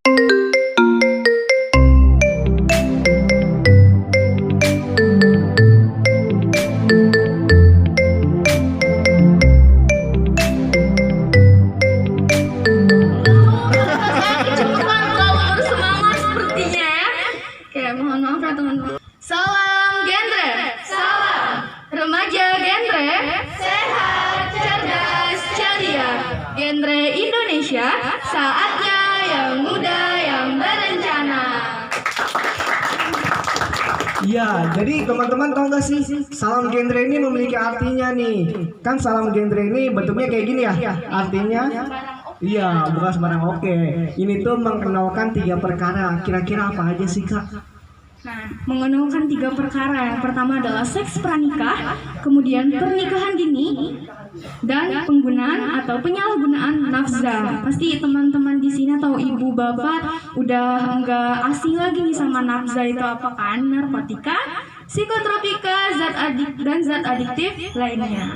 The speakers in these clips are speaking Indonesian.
Salam genre, salam remaja genre, sehat, cerdas, ceria. Genre Indonesia, saatnya yang muda yang berencana. Ya, jadi teman-teman tahu nggak sih salam genre ini memiliki artinya nih. Kan salam genre ini bentuknya kayak gini ya. Artinya, iya, bukan sembarang oke. Ini tuh mengenalkan 3 perkara. Kira-kira apa aja sih, Kak? Nah, mengenalkan 3 perkara. Yang pertama adalah seks pranikah, kemudian pernikahan dini, dan penggunaan atau penyalahgunaan nafza. Pasti teman-teman di sini atau ibu bapak udah nggak asing lagi nih sama nafza itu apa kan? Narkotika, psikotropika, zat adik dan zat adiktif lainnya.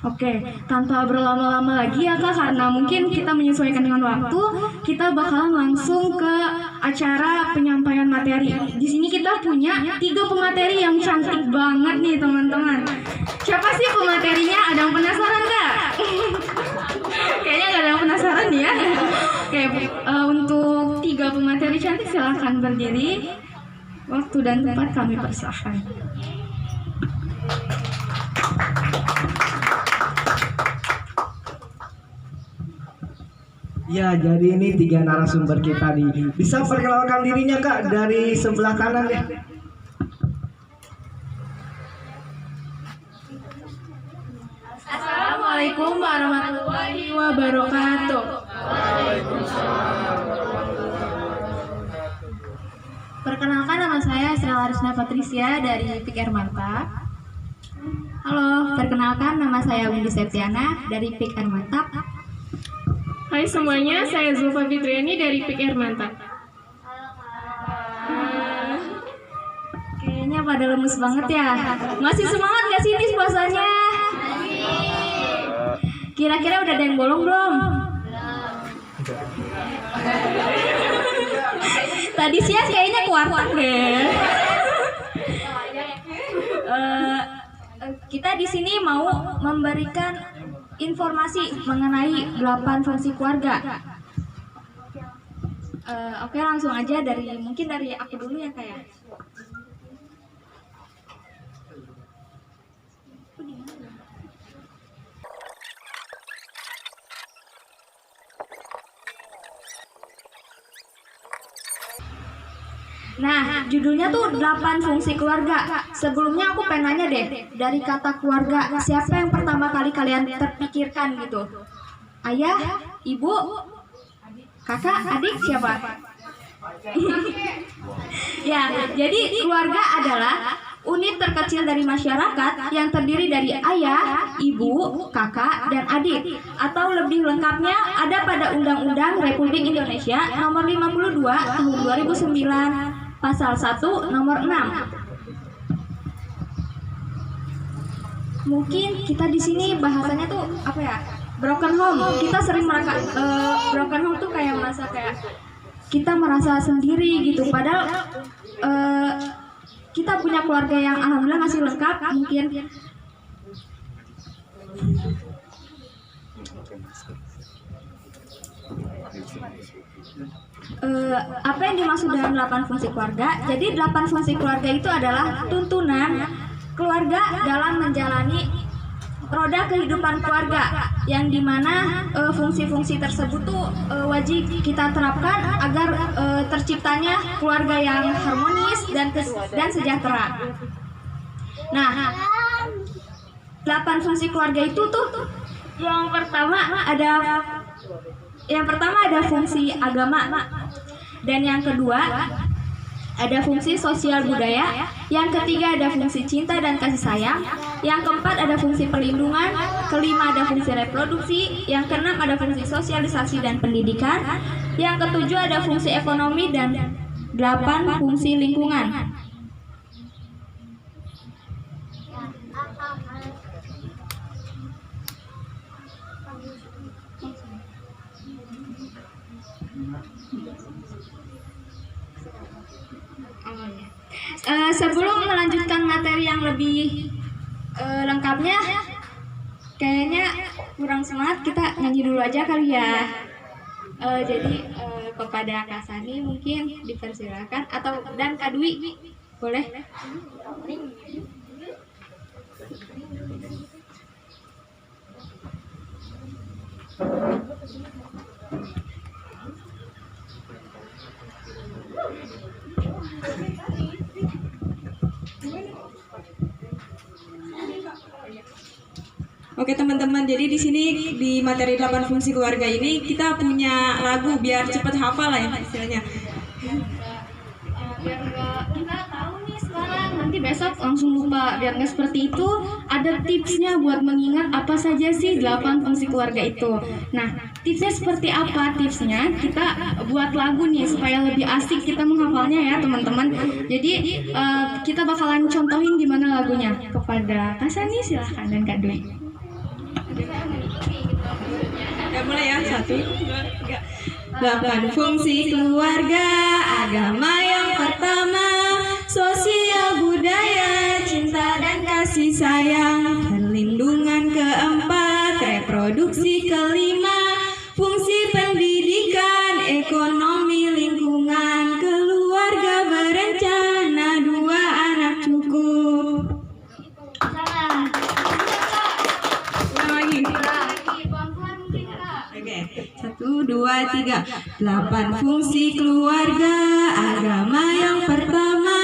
Oke, tanpa berlama-lama lagi ya Kak, karena mungkin kita menyesuaikan dengan waktu, kita bakalan langsung ke acara penyampaian materi. Di sini kita punya 3 pemateri yang cantik banget nih teman-teman. Siapa sih pematerinya? Ada yang penasaran nggak? Kayaknya nggak ada yang penasaran ya. Oke, untuk 3 pemateri cantik silahkan berdiri. Waktu dan tempat kami persilahkan. Ya, jadi ini 3 narasumber kita nih. Bisa perkenalkan dirinya Kak dari sebelah kanan ya. Assalamualaikum warahmatullahi wabarakatuh. Perkenalkan, nama saya Estela Arisna Patricia dari PIK Hermantap. Halo, perkenalkan nama saya Windy Septiana dari PIK Hermantap. Hai semuanya, saya Zulfa Fitriani dari PIK Hermantap. Kayaknya pada lemes banget ya. Masih semangat gak sih ini puasanya? Kira-kira udah ada yang bolong belum? Tadi siang kayaknya kuartak deh. Kita di sini mau memberikan informasi mengenai 8 fungsi keluarga. Oke, langsung aja mungkin dari aku dulu ya Kak ya. Nah, judulnya tuh 8 fungsi keluarga. Sebelumnya aku pengen nanya deh, dari kata keluarga, siapa yang pertama kali kalian terpikirkan gitu? Ayah, ibu, kakak, adik, siapa? Ya, jadi keluarga adalah unit terkecil dari masyarakat yang terdiri dari ayah, ibu, kakak, dan adik. Atau lebih lengkapnya ada pada Undang-Undang Republik Indonesia Nomor 52 Tahun 2009 Pasal 1 Nomor 6. Mungkin kita di sini bahasanya tuh apa ya? Broken home. Kita sering broken home tuh kayak kita merasa sendiri gitu. Padahal kita punya keluarga yang alhamdulillah masih lengkap. Mungkin apa yang dimaksud dengan 8 fungsi keluarga? Jadi 8 fungsi keluarga itu adalah tuntunan keluarga dalam menjalani roda kehidupan keluarga, yang dimana fungsi-fungsi tersebut tuh wajib kita terapkan agar terciptanya keluarga yang harmonis dan sejahtera. Nah, 8 fungsi keluarga itu tuh yang pertama ada fungsi agama, dan yang kedua ada fungsi sosial budaya, yang ketiga ada fungsi cinta dan kasih sayang, yang keempat ada fungsi perlindungan, kelima ada fungsi reproduksi, yang keenam ada fungsi sosialisasi dan pendidikan, yang ketujuh ada fungsi ekonomi, dan 8 fungsi lingkungan. Sebelum melanjutkan materi yang lebih lengkapnya, kayaknya kurang semangat, kita nyanyi dulu aja kali ya. Jadi kepada Kak Sani mungkin dipersilakan, atau dan Kak Dwi boleh. Oke teman-teman, jadi di sini di materi 8 fungsi keluarga ini kita punya lagu biar cepet hafal lah ya istilahnya. Biar nggak kita tahu nih sekarang, nanti besok langsung lupa. Biar nggak seperti itu, ada tipsnya buat mengingat apa saja sih 8 fungsi keluarga itu. Nah, tipsnya seperti apa? Tipsnya kita buat lagu nih supaya lebih asik kita menghafalnya ya teman-teman. Jadi kita bakalan contohin gimana lagunya kepada Kak Sani, silahkan, dan Kak Dwi. Ya mulai ya, 1, 2, 3. 8 fungsi keluarga, agama yang pertama, sosial budaya, cinta dan kasih sayang, perlindungan keempat, reproduksi kelima, fungsi pendidikan, ekonomi lingkungan, keluarga berencana, 2 anak cukup. Ulang lagi. Oke, 1, 2, 3. 8 fungsi keluarga, agama yang pertama,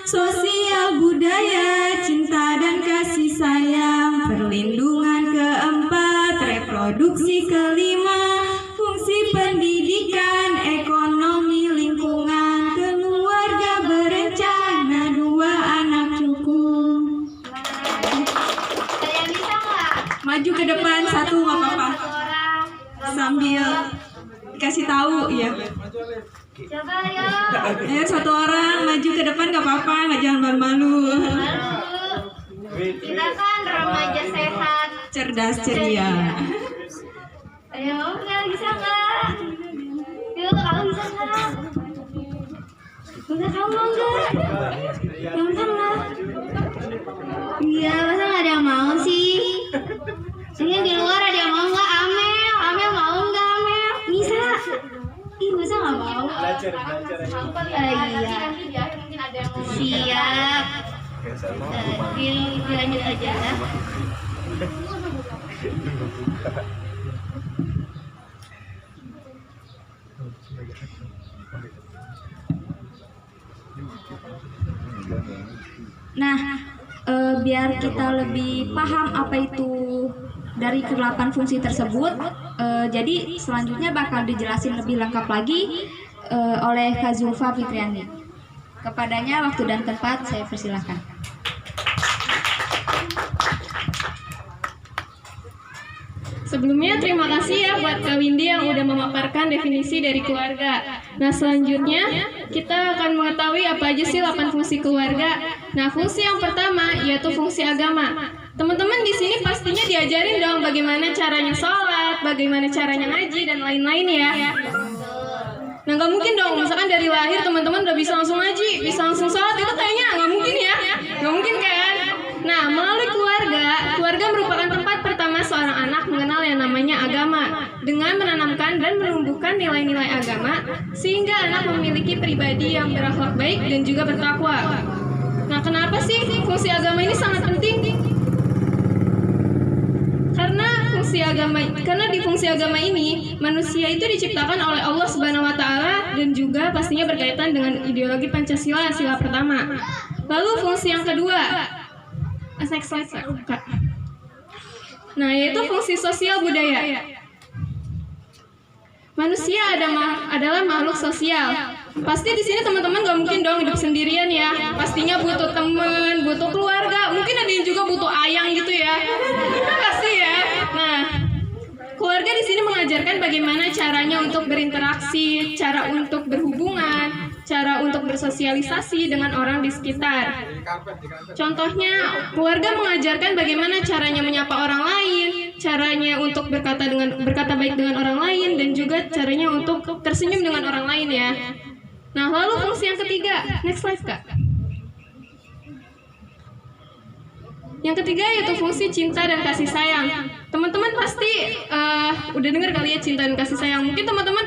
sosial budaya, cinta dan kasih sayang, perlindungan keempat, reproduksi kelima, fungsi pendidikan, ekonomi lingkungan, keluarga berencana, 2 anak cukup. Saya bisa nggak? Maju ke depan 1 nggak apa-apa. Sambil dikasih tahu ya. Coba ya. Ayo 1 orang maju ke depan nggak apa-apa, nggak jangan malu-malu. Kita kan remaja sehat. Cerdas ceria. Ayo, nggak bisa nggak? Yuk, kamu bisa nggak? Udah, kamu mau nggak? Gampang lah. Iya, masa nggak ada yang mau sih? Ini di luar ada yang mau nggak? Amel mau nggak Amel? Bisa. Ih, masa nggak mau? Iya. Siap. Lanjut aja. Nah, biar kita lebih paham apa itu dari ke-8 fungsi tersebut, jadi selanjutnya bakal dijelasin lebih lengkap lagi oleh Kak Zulfa Fitriani. Kepadanya waktu dan tempat saya persilahkan. Sebelumnya terima kasih ya buat Kak Windy yang udah memaparkan definisi dari keluarga. Nah selanjutnya kita akan mengetahui apa aja sih 8 fungsi keluarga. Nah fungsi yang pertama yaitu fungsi agama. Teman-teman di sini pastinya diajarin dong bagaimana caranya sholat, bagaimana caranya ngaji dan lain-lain ya. Nah nggak mungkin dong, misalkan dari lahir teman-teman udah bisa langsung ngaji, bisa langsung sholat, itu kayaknya nggak mungkin ya, nggak mungkin kan? Nah melalui keluarga merupakan tempat pertama seorang anak mengenal yang namanya agama, dengan menanamkan dan menumbuhkan nilai-nilai agama, sehingga anak memiliki pribadi yang berakhlak baik dan juga bertakwa. Nah kenapa sih fungsi agama ini sangat penting? Karena di fungsi agama ini manusia itu diciptakan oleh Allah Subhanahu wa taala dan juga pastinya berkaitan dengan ideologi Pancasila sila pertama. Lalu fungsi yang kedua. Next slide. Nah, yaitu fungsi sosial budaya. Manusia adalah makhluk sosial. Pasti di sini teman-teman gak mungkin dong hidup sendirian ya. Pastinya butuh teman, butuh keluarga. Mungkin ada yang juga butuh ayang gitu ya. Pasti ya. Nah, keluarga di sini mengajarkan bagaimana caranya untuk berinteraksi, cara untuk berhubungan, cara untuk bersosialisasi dengan orang di sekitar. Contohnya, keluarga mengajarkan bagaimana caranya menyapa orang lain, caranya untuk berkata baik dengan orang lain, dan juga caranya untuk tersenyum dengan orang lain ya. Nah, lalu fungsi yang ketiga, next slide Kak. Yang ketiga yaitu fungsi cinta dan kasih sayang. Teman-teman pasti udah dengar kali ya cinta dan kasih sayang. Mungkin teman-teman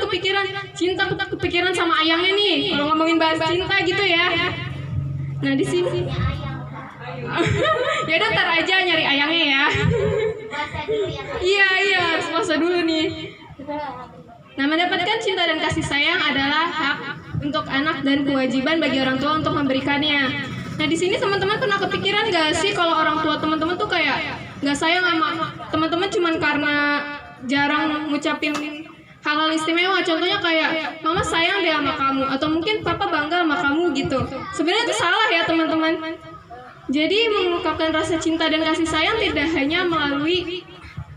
kepikiran sama ayangnya nih. Kalau ngomongin bahas cinta gitu ya. Nah di sini, ya udah ntar aja nyari ayangnya ya. Iya, puasa dulu nih. Nah, mendapatkan cinta dan kasih sayang adalah hak untuk anak dan kewajiban bagi orang tua untuk memberikannya. Nah, di sini teman-teman pernah kepikiran gak sih kalau orang tua teman-teman tuh kayak gak sayang sama teman-teman cuman karena jarang ngucapin hal-hal istimewa. Contohnya kayak mama sayang deh sama kamu, atau mungkin papa bangga sama kamu gitu. Sebenarnya itu salah ya teman-teman. Jadi mengungkapkan rasa cinta dan kasih sayang tidak hanya melalui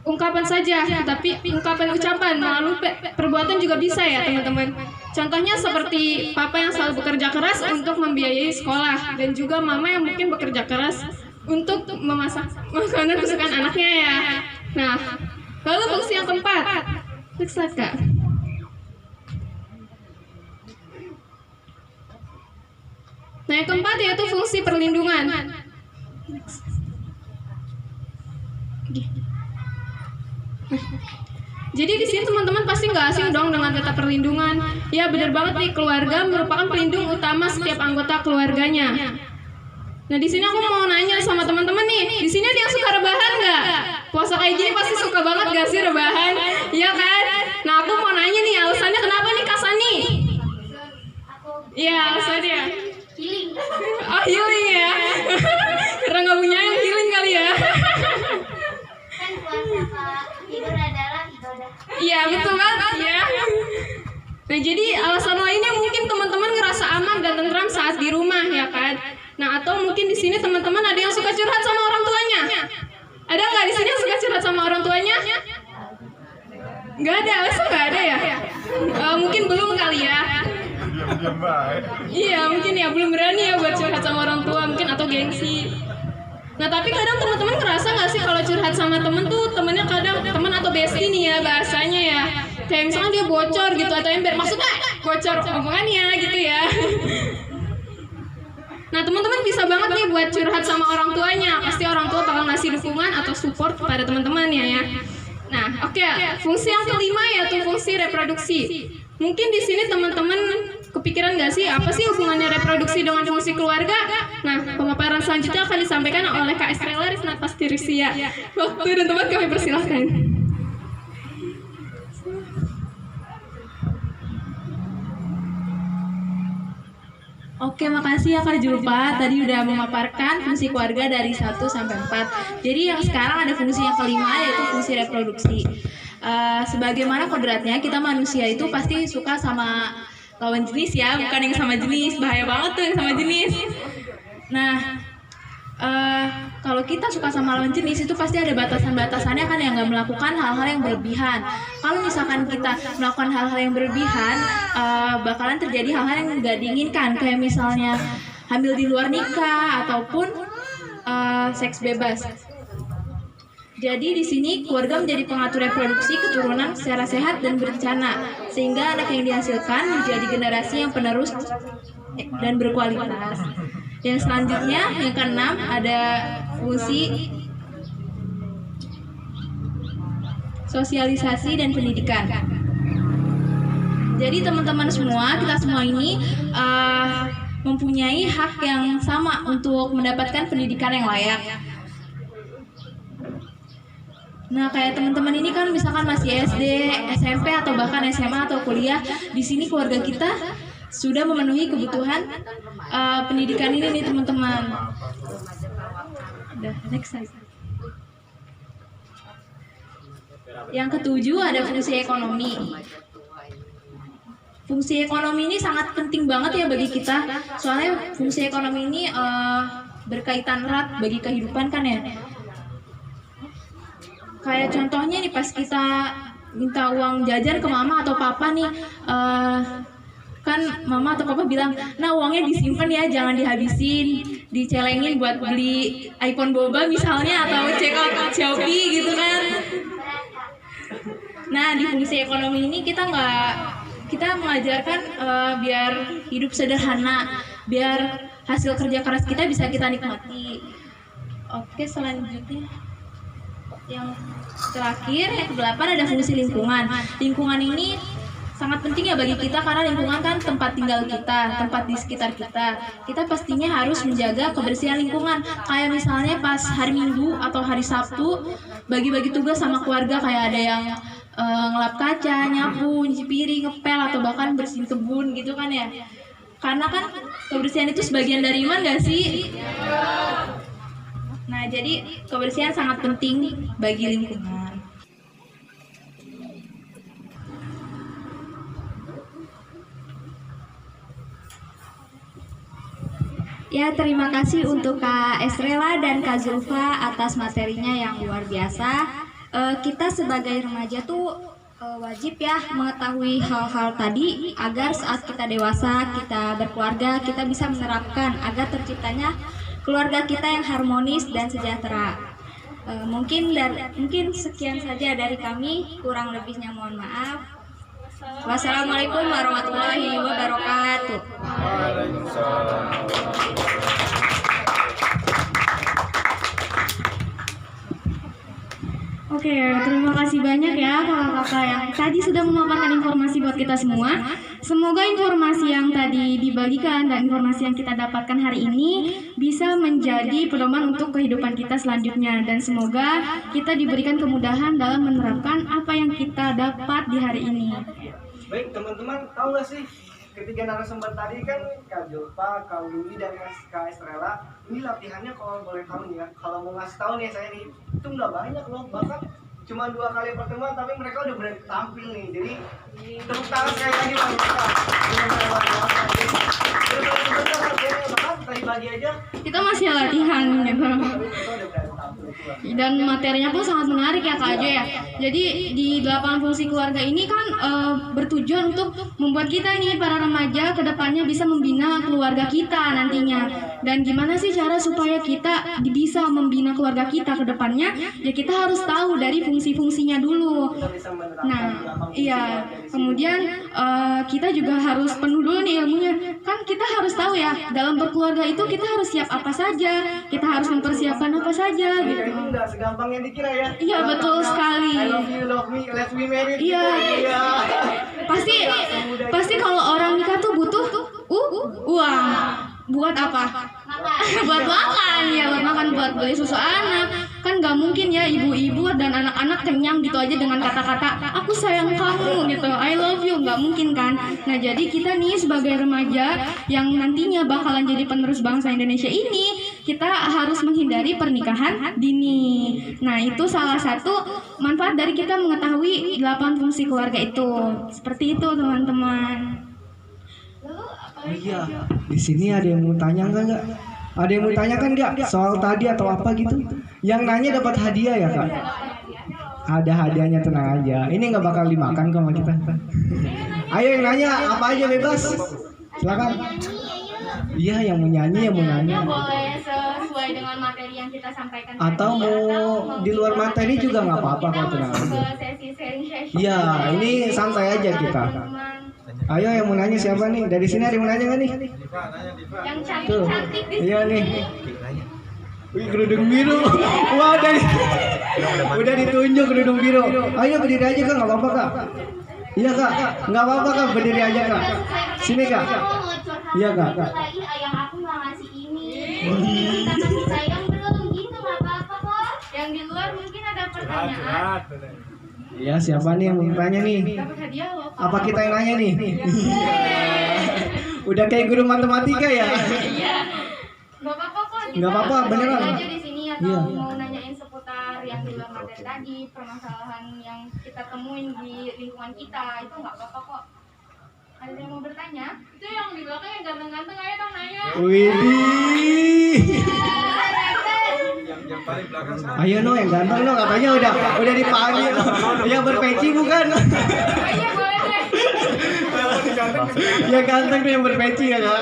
ungkapan saja, tetapi ucapan melalui perbuatan juga bisa ya teman-teman. Contohnya seperti papa yang selalu bekerja keras untuk membiayai sekolah, dan juga mama yang mungkin bekerja keras untuk memasak makanan kesukaan anaknya ya. Nah, lalu fungsi yang keempat, next slide Kak. Nah, yang keempat yaitu fungsi perlindungan. Jadi di sini teman-teman pasti nggak asing dong dengan kata perlindungan. Ya benar banget nih, keluarga merupakan pelindung utama setiap anggota keluarganya. Nah di sini aku mau nanya sama teman-teman nih, di sini ada yang suka rebahan nggak? Puasa kayak gini pasti suka banget gak sih rebahan? Iya kan? Nah aku mau nanya nih, alasannya kenapa nih Kak Sani? Iya alasannya. Healing. Oh healing ya? Karena nggak punya yang healing kali ya? Kan puasa tidur adalah ibadah. Iya betul banget ya. Nah jadi alasan lainnya mungkin teman-teman ngerasa aman dan tentram saat di rumah ya kan. Nah atau mungkin di sini teman-teman ada yang suka curhat sama orang tuanya. Ada nggak di sini yang suka curhat sama orang tuanya? Nggak ada, alasan nggak ada ya? Mungkin belum kali ya. Iya mungkin ya belum berani ya buat curhat sama orang tua mungkin, atau gengsi. Nah tapi kadang teman-teman ngerasa nggak sih kalau curhat sama temen tuh temennya kadang temen atau bestie nih ya bahasanya ya, kayak misalkan dia bocor gitu atau ember, maksudnya bocor omongannya gitu ya. Nah teman-teman bisa banget nih buat curhat sama orang tuanya, pasti orang tua bakal ngasih dukungan atau support kepada teman-teman ya. Nah oke, fungsi yang kelima yaitu fungsi reproduksi. Mungkin di sini teman-teman kepikiran nggak sih apa sih hubungannya reproduksi dengan fungsi keluarga? Nah, pemaparan selanjutnya akan disampaikan oleh Kak Estrella Risna Pastirisia. Waktu dan tempat kami persilahkan. Oke, makasih ya Kak Julpa. Tadi udah memaparkan fungsi keluarga dari 1 sampai 4. Jadi yang sekarang ada fungsi yang kelima yaitu fungsi reproduksi. Sebagaimana kodratnya kita manusia itu pasti suka sama lawan jenis ya, bukan yang sama jenis. Bahaya banget tuh yang sama jenis. Nah, kalau kita suka sama lawan jenis itu pasti ada batasan-batasannya kan, yang nggak melakukan hal-hal yang berlebihan. Kalau misalkan kita melakukan hal-hal yang berlebihan, bakalan terjadi hal-hal yang nggak diinginkan, kayak misalnya hamil di luar nikah ataupun seks bebas. Jadi di sini keluarga menjadi pengatur reproduksi keturunan secara sehat dan berencana, sehingga anak yang dihasilkan menjadi generasi yang penerus dan berkualitas. Yang selanjutnya, yang keenam, ada fungsi sosialisasi dan pendidikan. Jadi teman-teman semua, kita semua ini mempunyai hak yang sama untuk mendapatkan pendidikan yang layak. Nah, kayak teman-teman ini kan misalkan masih SD, SMP atau bahkan SMA atau kuliah, di sini keluarga kita sudah memenuhi kebutuhan pendidikan ini nih teman-teman. Udah, next slide. Yang ketujuh ada fungsi ekonomi. Fungsi ekonomi ini sangat penting banget ya bagi kita, soalnya fungsi ekonomi ini berkaitan erat bagi kehidupan kan ya. Kayak contohnya nih, pas kita minta uang jajan ke mama atau papa nih, kan kan mama atau papa bilang, nah uangnya disimpan ya, jangan dihabisin, dicelengin buat beli iPhone boba misalnya atau check out Shopee gitu kan. Nah di fungsi ekonomi ini kita mengajarkan biar hidup sederhana, biar hasil kerja keras kita bisa kita nikmati. Oke, selanjutnya yang terakhir, yang ke-8 ada fungsi lingkungan. Lingkungan ini sangat penting ya bagi kita karena lingkungan kan tempat tinggal kita, tempat di sekitar kita. Kita pastinya harus menjaga kebersihan lingkungan. Kayak misalnya pas hari Minggu atau hari Sabtu bagi-bagi tugas sama keluarga, kayak ada yang ngelap kaca, nyapu, nyuci piring, ngepel, atau bahkan bersihin kebun gitu kan ya. Karena kan kebersihan itu sebagian dari iman gak sih? Nah jadi kebersihan sangat penting bagi lingkungan. Ya, terima kasih untuk Kak Esrela dan Kak Zulfa atas materinya yang luar biasa. Kita sebagai remaja tuh wajib ya mengetahui hal-hal tadi agar saat kita dewasa, kita berkeluarga, kita bisa menerapkan agar terciptanya keluarga kita yang harmonis dan sejahtera. Mungkin sekian saja dari kami, kurang lebihnya mohon maaf. Wassalamualaikum warahmatullahi wabarakatuh. Oke, terima kasih banyak ya kakak-kakak yang tadi sudah memaparkan informasi buat kita semua. Semoga informasi yang tadi dibagikan dan informasi yang kita dapatkan hari ini bisa menjadi pedoman untuk kehidupan kita selanjutnya. Dan semoga kita diberikan kemudahan dalam menerapkan apa yang kita dapat di hari ini. Baik teman-teman, tahu nggak sih ketiga narasumber tadi kan Kak Julfa, Kak Windy, dan Kak Estrela, ini latihannya kalau boleh tahu nih ya, kalau mau ngasih tahu nih saya nih, itu nggak banyak loh, bahkan cuma 2 kali pertemuan tapi mereka udah berani tampil nih. Jadi tepuk tangan sekali lagi buat mereka. Bahkan tadi pagi aja Kita masih latihan gitu. Dan materinya pun sangat menarik ya Kak Jo ya. Jadi di 8 fungsi keluarga ini kan bertujuan untuk membuat kita ini para remaja kedepannya bisa membina keluarga kita nantinya. Dan gimana sih cara supaya kita bisa membina keluarga kita kedepannya? Ya kita harus tahu dari fungsi-fungsinya dulu. Nah, iya. Kemudian kita juga harus penuh dulu nih ilmunya. Kan kita harus tahu ya dalam berkeluarga itu kita harus siap apa saja. Kita harus mempersiapkan apa saja gitu. itu nggak segampang yang dikira ya. Iya betul sekali. I love you, love me, let's be married. Iya. Iya. Pasti kalau orang nikah tuh butuh uang. Buat apa? Buat makan ya, buat makan, buat beli susu anak. Kan nggak mungkin ya ibu-ibu dan anak-anak kenyang gitu aja dengan kata-kata aku sayang kamu gitu, I love you, nggak mungkin kan. Nah jadi kita nih sebagai remaja yang nantinya bakalan jadi penerus bangsa Indonesia ini, kita harus menghindari pernikahan dini. Nah itu salah satu manfaat dari kita mengetahui 8 fungsi keluarga itu. Seperti itu teman-teman. Oh iya, di sini ada yang mau tanya nggak? Ada yang mau tanya kan nggak soal tadi atau apa gitu? Yang nanya dapat hadiah ya kak? Ada hadiahnya, tenang aja. Ini nggak bakal dimakan kok sama kita. Ayo yang nanya apa aja bebas. Silakan. Iya yang mau nyanyi Boleh sesuai dengan materi yang kita sampaikan. Atau mau di luar materi juga nggak apa-apa kok, tenang aja. Sesi sharing session. Iya, ini santai aja kita. Ayo yang mau nanya siapa nih? Dari sini ada yang mau nanya nggak nih? Yang Tuh, cantik-cantik di iya nih. Wih, kerudung biru. Wah, udah ditunjuk kerudung biru. Ayo berdiri aja kak, nggak apa-apa kak. Iya kak, nggak apa-apa kak, berdiri aja kak. Sini kak. Iya kak. Lagi ayang aku nggak ngasih ini. Kita kasih sayang belum gitu nggak apa-apa kok. Yang di luar mungkin ada pertanyaan. Iya, siapa nih yang mau tanya nih? Dapat hadiah loh. Apa kita yang nanya nih? Udah kayak guru matematika ya? Iya. Gak apa-apa kok. Kita Nggak apa-apa, beneran. aja di sini atau Iya. mau nanyain seputar yang di luar materi tadi, permasalahan yang kita temuin di lingkungan kita, itu nggak apa-apa kok. Ada yang mau bertanya? Itu yang di belakang yang ganteng-ganteng, ayo dong nanya. Widih. Ayo no yang ganteng no, katanya udah dipanggil. Yang berpeci bukan? Iya boleh deh. Ya ganteng tuh yang berpeci ya kak.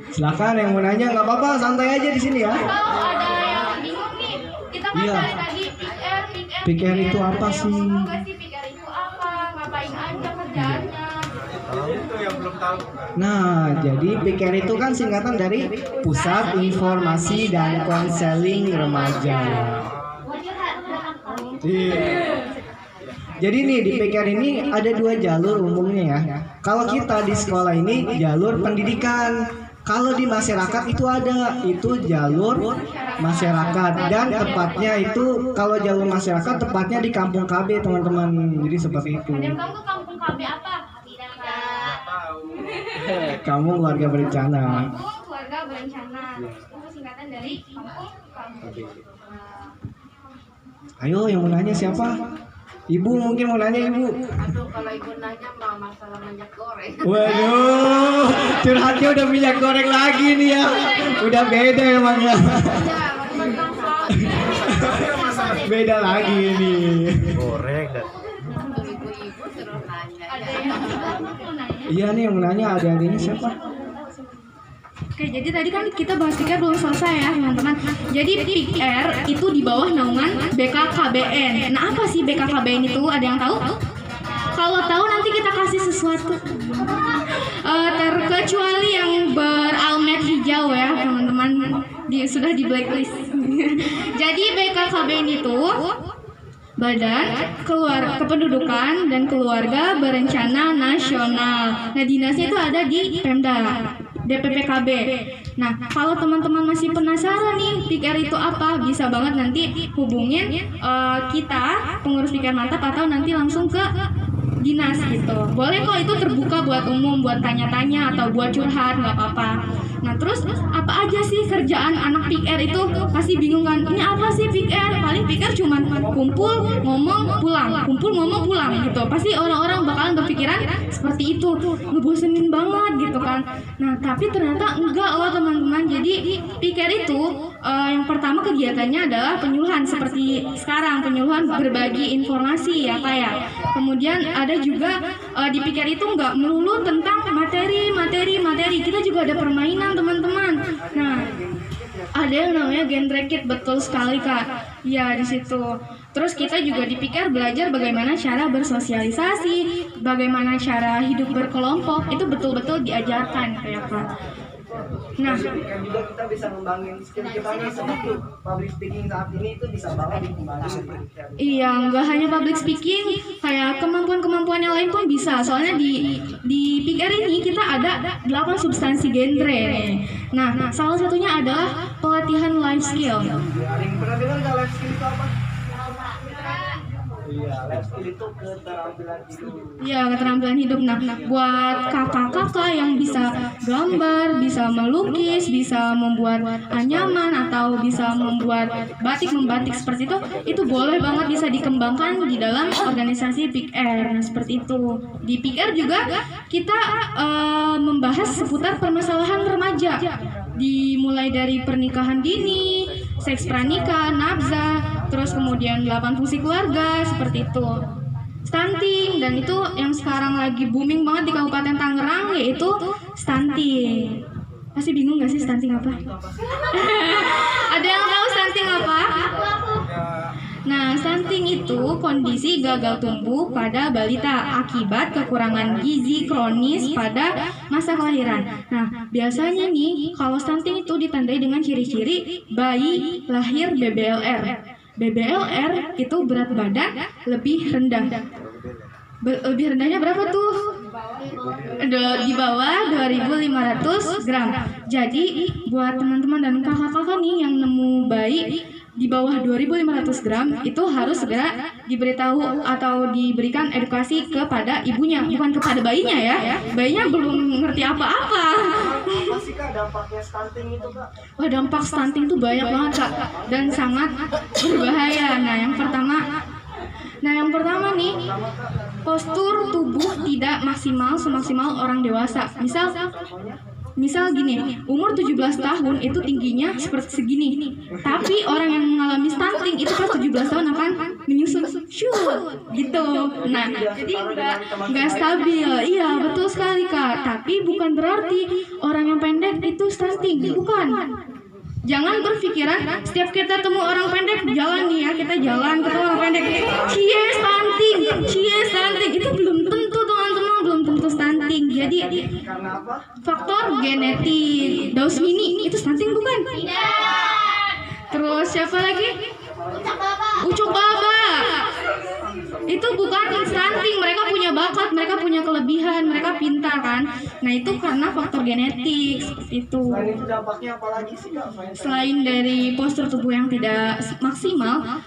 Silakan yang mau nanya nggak apa-apa, santai aja di sini ya. Kalau ada yang bingung nih, kita kan Iya. dari tadi PR. PR itu apa sih? Ngomong nggak sih PR itu apa? Ngapain aja kerjaannya? Nah, jadi PIKR itu kan singkatan dari Pusat Informasi dan Konseling Remaja. Iya. Jadi nih di PIKR ini ada 2 jalur umumnya ya. Kalau kita di sekolah ini jalur pendidikan. Kalau di masyarakat itu ada, itu jalur masyarakat, dan tepatnya itu kalau jalur masyarakat tepatnya di Kampung KB teman-teman. Jadi seperti itu. Ada yang tahu ke kampung KB apa? Tidak tahu. Kamu keluarga berencana. Kampung keluarga berencana. Itu singkatan dari kampung KB. Ayo yang mau nanya siapa? Ibu mungkin mau nanya ibu. Aduh, kalau ibu nanya mau masalah minyak goreng. Waduh, curhatnya udah minyak goreng lagi nih ya. Udah beda emang ya. Beda lagi nih. Goreng dan Ibu-ibu suruh nanya. Ada yang mau nanya? Iya nih yang mau nanya adik-adiknya siapa? Oke, jadi tadi kan kita bahas PIKR belum selesai ya teman-teman. Jadi PIKR itu di bawah naungan BKKBN. Nah apa sih BKKBN itu? Ada yang tahu? Kalau tahu nanti kita kasih sesuatu. Terkecuali yang beralmet hijau ya teman-teman, sudah di blacklist. Jadi BKKBN itu Badan Kependudukan dan Keluarga Berencana Nasional. Nah dinasnya itu ada di Pemda, DPPKB. Nah, kalau teman-teman masih penasaran nih PIKR itu apa, bisa banget nanti hubungin kita pengurus PIKR Mantap atau nanti langsung ke dinas gitu. Boleh kok, itu terbuka buat umum, buat tanya-tanya atau buat curhat, nggak apa-apa. Nah terus apa aja sih kerjaan anak PIKR itu? Pasti bingung kan, ini apa sih PIKR? Paling PIKR cuman kumpul, ngomong, pulang, kumpul, ngomong, pulang gitu. Pasti orang-orang bakalan berpikiran seperti itu, ngebosenin banget gitu kan. Nah tapi ternyata enggak loh teman-teman. Jadi PIKR itu yang pertama kegiatannya adalah penyuluhan seperti sekarang, penyuluhan berbagi informasi ya Kak ya. Kemudian ada juga di PIKR itu nggak melulu tentang materi. Kita juga ada permainan teman-teman. Nah, ada yang namanya genre kit, betul sekali Kak. Ya di situ. Terus kita juga di PIKR belajar bagaimana cara bersosialisasi, bagaimana cara hidup berkelompok, itu betul-betul diajarkan kayak Kak. Nah, Kan juga kita bisa ngembangin skill kita nih seperti public speaking saat ini itu bisa banget dikembangin. iya, nggak hanya public speaking, kayak kemampuan-kemampuan yang lain pun bisa. Soalnya di PIKR ini kita ada 8 substansi genre nih. Nah, salah satunya adalah pelatihan life skill. Ada yang pernah dengar nggak life skill itu apa? Iya, life skill itu keterampilan hidup. Ya, keterampilan hidup. Nah, buat kakak-kakak yang bisa gambar, bisa melukis, bisa membuat anyaman atau bisa membuat membatik seperti itu boleh banget bisa dikembangkan di dalam organisasi PIKR. Nah, seperti itu. Di PIKR juga kita membahas seputar permasalahan remaja. Dimulai dari pernikahan dini, seks pranikah, nafza, terus kemudian 8 fungsi keluarga, seperti itu. Stunting, dan itu yang sekarang lagi booming banget di Kabupaten Tangerang, yaitu stunting. Masih bingung gak sih stunting apa? Ada yang tahu stunting apa? Nah, stunting itu kondisi gagal tumbuh pada balita akibat kekurangan gizi kronis pada masa kelahiran. Nah, biasanya nih kalau stunting itu ditandai dengan ciri-ciri bayi lahir BBLR. BBLR itu berat badan lebih rendah. Lebih rendahnya berapa tuh? Di bawah 2.500 gram. Jadi buat teman-teman dan kakak-kakak nih yang nemu bayi di bawah 2.500 gram itu harus segera diberitahu atau diberikan edukasi kepada ibunya, bukan kepada bayinya ya. Bayinya belum ngerti apa-apa. Apa sih Kak dampaknya stunting itu Kak? Wah, dampak stunting itu banyak banget Kak, dan sangat berbahaya. Nah yang pertama nih, postur tubuh tidak maksimal semaksimal orang dewasa. misal gini, umur 17 tahun itu tingginya seperti segini. Tapi orang yang mengalami stunting itu pas 17 tahun akan menyusut gitu. Nah, jadi nggak stabil. Iya, betul sekali Kak. Tapi bukan berarti orang yang pendek itu stunting, bukan. Jangan berpikiran setiap kita temu orang pendek, jalan nih ya, kita jalan ketemu orang pendek, cie stunting, itu belum tentu teman-teman, belum tentu stunting. Jadi faktor genetik. Daus Mini itu stunting bukan? Terus siapa lagi? Ucok Baba. Itu bukan stunting, mereka punya bakat, mereka punya kelebihan, mereka pintar kan. Nah itu karena faktor genetik seperti itu. Selain itu dampaknya apa lagi sih Kak? Selain dari postur tubuh yang tidak maksimal,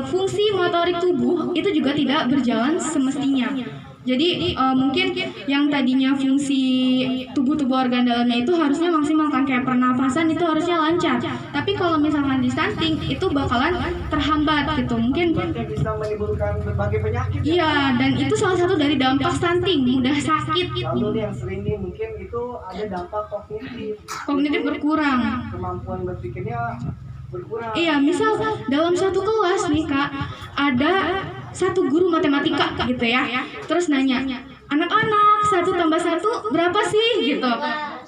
fungsi motorik tubuh itu juga tidak berjalan semestinya. Jadi mungkin yang tadinya fungsi tubuh-tubuh organ dalamnya itu harusnya maksimal kan, kayak pernafasan itu harusnya lancar. Tapi kalau misalkan di stunting itu bakalan terhambat gitu. Mungkin bisa menimbulkan berbagai penyakit. Iya, dan itu salah satu dari dampak stunting, mudah sakit. Lalu yang sering nih mungkin itu ada dampak Kognitif berkurang. Kemampuan berpikirnya berkurang. Iya, misal dalam satu kelas nih Kak, ada satu guru matematika gitu ya, terus nanya, anak-anak 1 tambah 1 berapa sih gitu.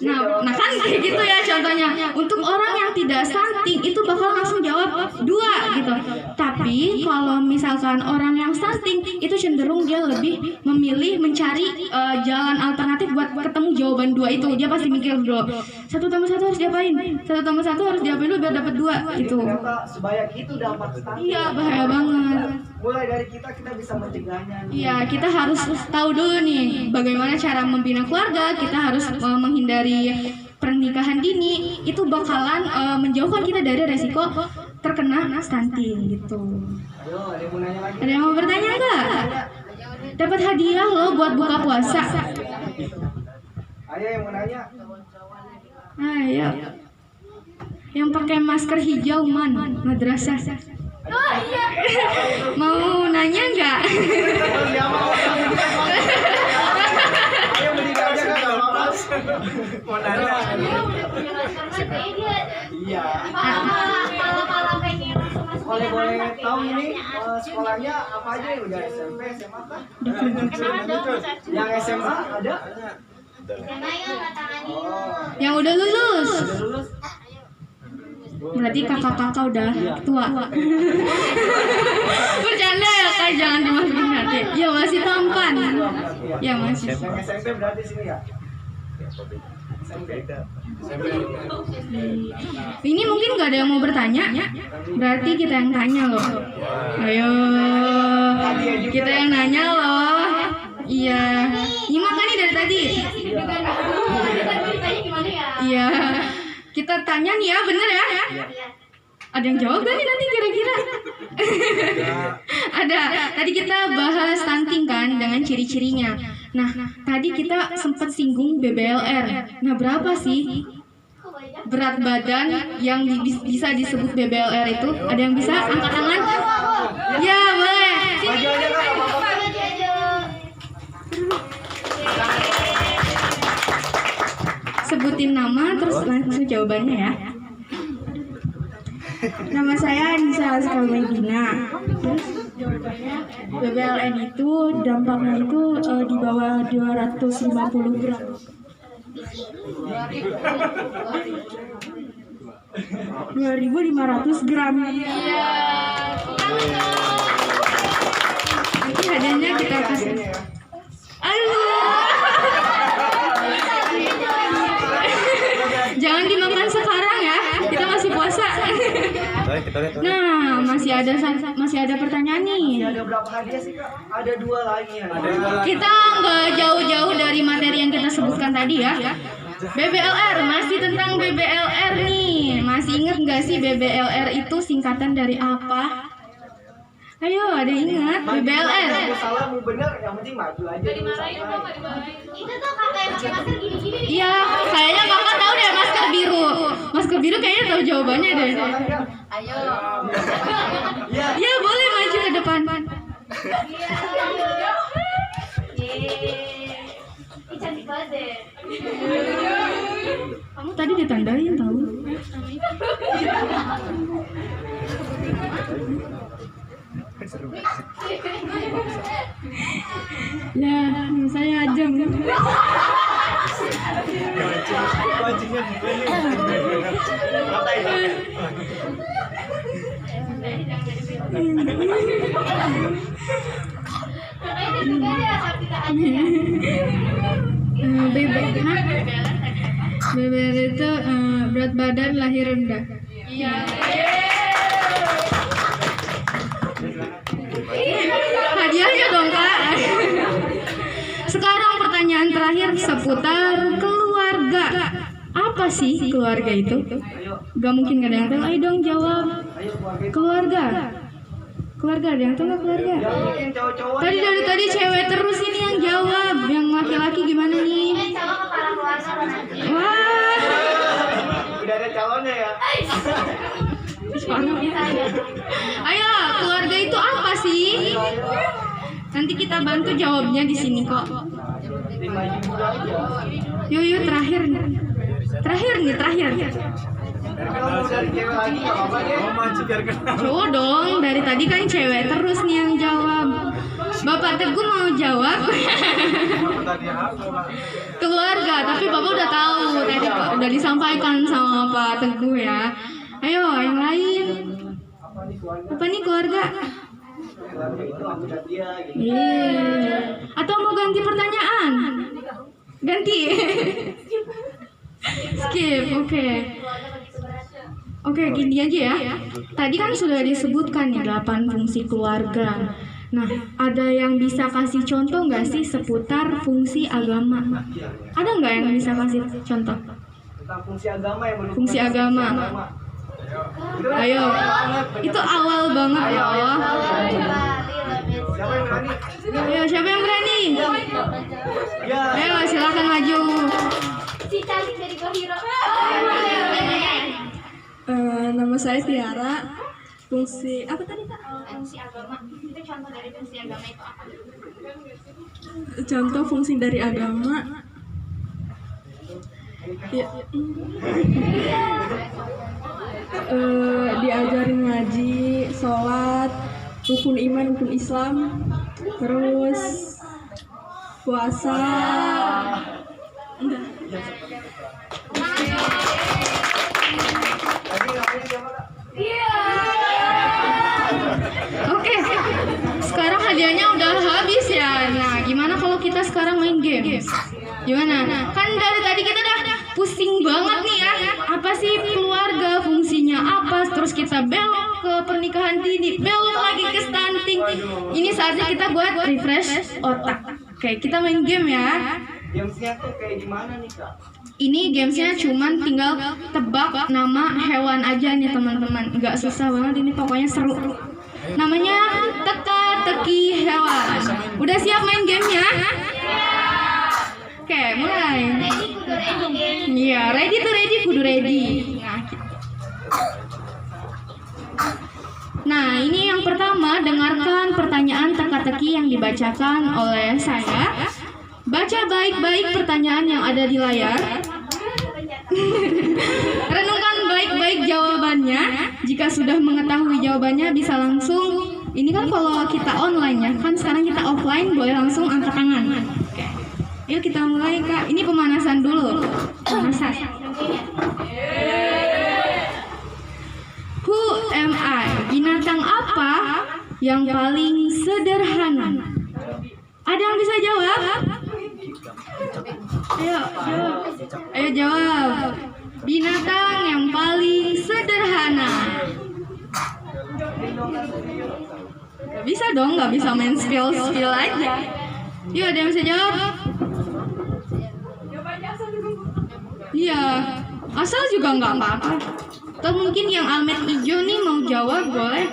Nah kan kayak gitu ya contohnya. Untuk orang yang tidak stunting itu bakal langsung jawab 2 gitu. Tapi kalau misalkan orang yang stunting itu cenderung dia lebih memilih mencari jalan alternatif buat ketemu jawaban 2 itu. Dia pasti mikir dulu, 1 tambah 1 harus diapain, 1 tambah 1 harus diapain dulu biar dapat 2 gitu. Ternyata sebanyak itu dampak stunting. Iya, bahaya banget. Mulai dari kita bisa mencegahnya. Iya, kita harus tahu dulu nih bagaimana cara membina keluarga. Kita harus menghindari pernikahan dini. Itu bakalan menjauhkan kita dari resiko terkena stunting gitu. Ayo, ada yang mau nanya lagi? Ada yang mau bertanya nggak? Dapat hadiah loh buat buka puasa. Ayo yang mau nanya. Ayo. Yang pakai masker hijau madrasah. Oh iya. Mau nanya nggak? Ayo berdiri aja Kak, nggak apa-apa. Mau nanya. Iya. Kalau pengen langsung masuk Boleh tahu ini sekolahnya apa aja ya? Udah SMP, SMA kah? Yang SMA ada? Yang udah lulus. Udah lulus? Berarti kakak-kakak udah tua. Bercanda ya Kak, jangan dimasukin hati. Ya masih tampan. Ya masih. Yang SMP berarti sini ya? SMP. Ini mungkin nggak ada yang mau bertanya. Berarti kita yang tanya loh. Ayo. Kita yang nanya loh. Iya. Nyimak kan nih dari tadi? Iya. Kita tanya nih ya, bener ya? Ada yang jawab gak nih nanti kira-kira? Ada. Tadi kita bahas stunting kan dengan ciri-cirinya. Nah, tadi kita sempat singgung BBLR. Nah, berapa sih berat badan yang bisa disebut BBLR itu? Ada yang bisa angkat tangan? Ya, boleh. Maju aja Kak, nggak apa-apa. Sebutin nama terus langsung jawabannya ya. Nama saya Anissa Askalmegina. Terus BBLN itu dampaknya itu di bawah 250 gram. 2.500 gram. Nanti hadiahnya kita kasih. Jangan dimakan sekarang ya, kita masih puasa. Nah, masih ada pertanyaan nih. Ada berapa hadiah sih Kak? Ada 2 lagi ya. Kita nggak jauh-jauh dari materi yang kita sebutkan tadi ya. BBLR, masih tentang BBLR nih. Masih ingat nggak sih BBLR itu singkatan dari apa? Ayo, ada yang ingat BBLR? Mau salah mau benar, yang penting maju aja. Itu tuh kakak yang pakai masker gini-gini nih. Iya, kayaknya kakak tahu deh masker biru. Masker biru kayaknya tahu jawabannya deh. Ayo. Ya boleh maju ke depan. Yeay. Ih, cantik banget deh. Kamu tadi ditandain tahu. Ya, saya Ajeng. BBR itu berat badan lahir rendah. Iya. Hadiahnya dong Kak. Sekarang pertanyaan terakhir seputar keluarga. Apa sih keluarga itu? Gak mungkin gak ada yang tahu. Ayo dong jawab. Keluarga. Keluarga ada yang tahu nggak keluarga? Tadi dari tadi cewek terus ini yang jawab. Yang laki-laki gimana nih? Wah. Udah ada calonnya ya. Ayo, keluarga itu apa sih? Nanti kita bantu jawabnya di sini kok. Yuk, terakhir nih. Terakhir. Cowok dong, dari tadi kan cewek terus nih yang jawab. Bapak Teguh mau jawab. Keluarga, tapi Bapak udah tahu tadi udah disampaikan sama Pak Teguh ya. Ayo, yang lain. Apa nih keluarga? Atau mau ganti pertanyaan? Ganti. Skip, oke. Oke, gini aja ya. Tadi kan sudah disebutkan nih 8 fungsi keluarga. Nah, ada yang bisa kasih contoh nggak sih seputar fungsi agama? Ada nggak yang bisa kasih contoh? Tentang fungsi agama yang menurut Fungsi agama. Ayo, itu awal banget loh. Siapa yang berani? Ayo, siapa yang berani? Ya. Ayo, silakan maju. Si cantik dari Kohiro. Nama saya Tiara. Fungsi apa tadi Kak? Fungsi agama. Itu contoh dari fungsi agama itu apa? Contoh fungsi dari agama. Ya. Diajarin ngaji, sholat, rukun iman, rukun Islam, terus puasa. Udah. Oke, sekarang hadiahnya udah habis ya. Nah, gimana kalau kita sekarang main game? Gimana? Kan dari tadi kita udah pusing banget nih ya. Apa sih keluarga, fungsinya apa? Terus kita belok ke pernikahan dini, belok lagi ke stunting. Ini saatnya kita buat refresh otak. Oke, kita main game ya. Gamesnya tuh kayak gimana nih Kak? Ini gamesnya cuman tinggal tebak nama hewan aja nih teman-teman. Nggak susah banget, ini pokoknya seru. Namanya teka-teki hewan. Udah siap main gamenya? Oke, mulai. Iya, ready to ready, kudu ready. Nah, ini yang pertama, dengarkan pertanyaan teka-teki yang dibacakan oleh saya. Baca baik-baik pertanyaan yang ada di layar. Renungkan baik-baik jawabannya. Jika sudah mengetahui jawabannya bisa langsung. Ini kan kalau kita online ya, kan sekarang kita offline boleh langsung angkat tangan. Oke. Yuk kita mulai Kak. Ini pemanasan dulu. Pemanasan. Who am I? Binatang apa yang paling sederhana? Ada yang bisa jawab? Ayo, jawab. Ayo jawab. Binatang yang paling sederhana. Gak bisa dong, gak bisa main spill aja. Yuk, ada yang bisa jawab? Iya, asal juga nggak apa-apa. Atau mungkin yang almet hijau nih mau jawab boleh.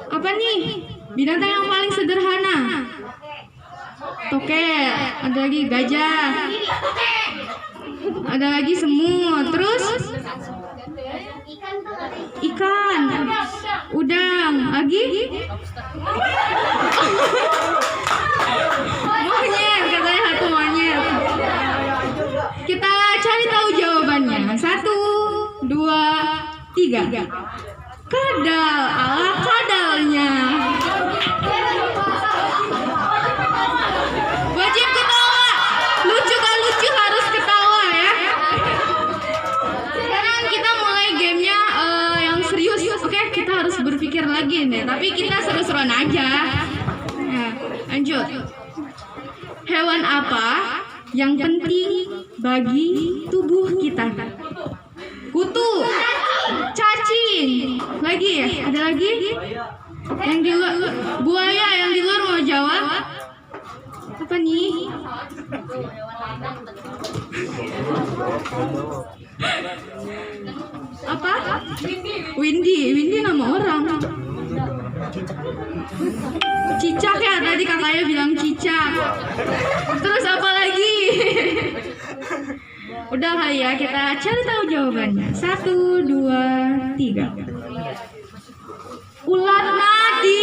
Apa nih? Binatang yang paling sederhana. Toket, ada lagi gajah, ada lagi semut, terus ikan, udang, lagi monyet, katanya satu monyet. Kita cari tahu jawabannya. 3. Kadal, ala kadalnya. Wajib ketawa. Lucu kan lucu harus ketawa ya. Sekarang kita mulai gamenya yang serius. Oke, kita harus berpikir lagi nih. Tapi kita seru-seruan aja. Ya, lanjut. Hewan apa yang penting bagi tubuh kita? Kutu, cacing, lagi ya? Ada lagi? Yang di luar, buaya yang di luar mau jawab? Apa nih? Apa? Windy nama orang. Cicak ya, tadi kakaknya bilang cicak. Terus apa lagi? Udah kali ya, kita cari tahu jawabannya. 1, 2, 3. Ular nadi.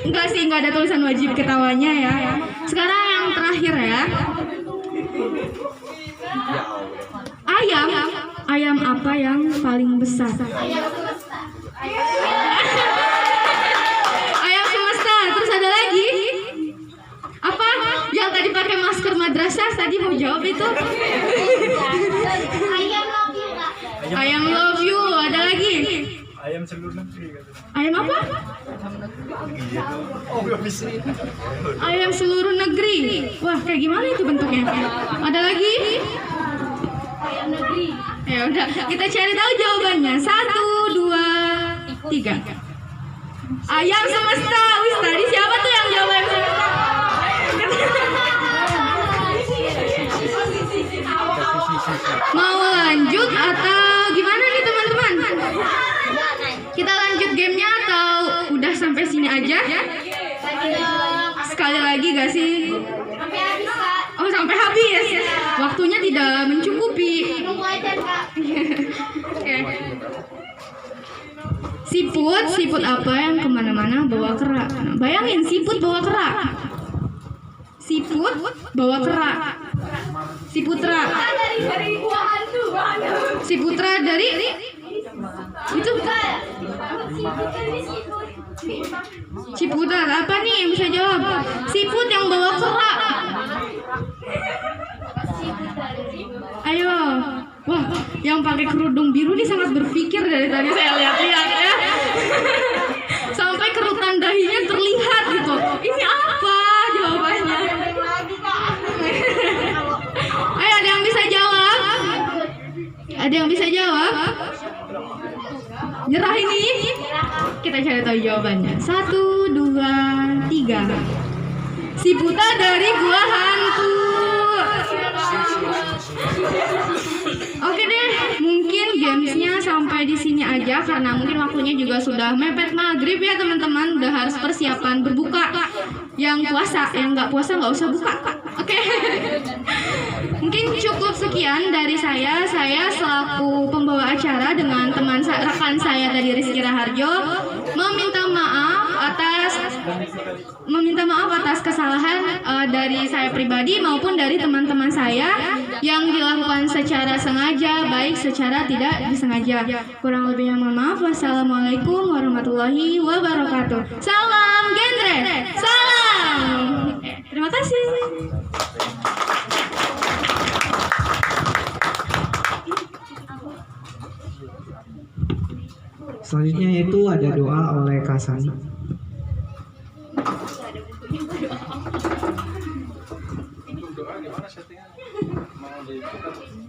Enggak sih, enggak ada tulisan wajib ketawanya ya. Sekarang yang terakhir ya. Ayam apa yang paling besar? Ayam semesta. Terus ada lagi? Apa? Yang tadi pakai masker madrasah tadi mau jawab itu? Ayam love you, Kak. Ayam love you. Ada lagi? Ayam seluruh negeri. Ayam apa? Ayam seluruh negeri. Wah, kayak gimana itu bentuknya? Ada lagi? Ayam negeri. Ya udah, kita cari tahu jawabannya. 1, 2, 3. Ayam semesta. Wis, tadi siapa tuh yang jawab ayam semesta? Mau lanjut atau gimana nih teman-teman? Kita lanjut gamenya atau udah sampai sini aja? Sekali lagi gak sih? Sampai habis, Kak. Oh, sampai habis. Waktunya tidak mencukupi. Tunggu aja, Kak. Oke. Siput apa yang kemana-mana bawa kerak? Nah, bayangin siput bawa kerak. Siput bawa kerak. Siputra. Dari buah hantu. Siputra dari itu Ciputat apa nih yang bisa jawab? Siput yang bawa kerak. Ayo. Wah, yang pakai kerudung biru nih sangat berpikir dari tadi saya lihat-lihat ya. Sampai kerutan dahinya terlihat gitu. Ini apa jawabannya? Ayo, ada yang bisa jawab? Ada yang bisa jawab? Nyerah ini? Kita cari tahu jawabannya. 1, 2, 3. Siputa dari gua hantu. Oke deh, mungkin gamesnya sampai di sini aja karena mungkin waktunya juga sudah mepet maghrib ya teman-teman. Udah harus persiapan berbuka. Yang puasa, yang nggak puasa nggak usah buka. Oke. Mungkin cukup sekian dari saya. Saya selaku pembawa acara dengan teman rekan saya tadi Rizky Raharjo meminta maaf atas kesalahan dari saya pribadi maupun dari teman-teman saya yang dilakukan secara sengaja baik secara tidak disengaja. Kurang lebihnya mohon maaf. Wassalamualaikum warahmatullahi wabarakatuh. Salam genre. Salam. Terima kasih. Selanjutnya itu ada doa oleh Kasani. Doa gimana settingan? Mau dibuka?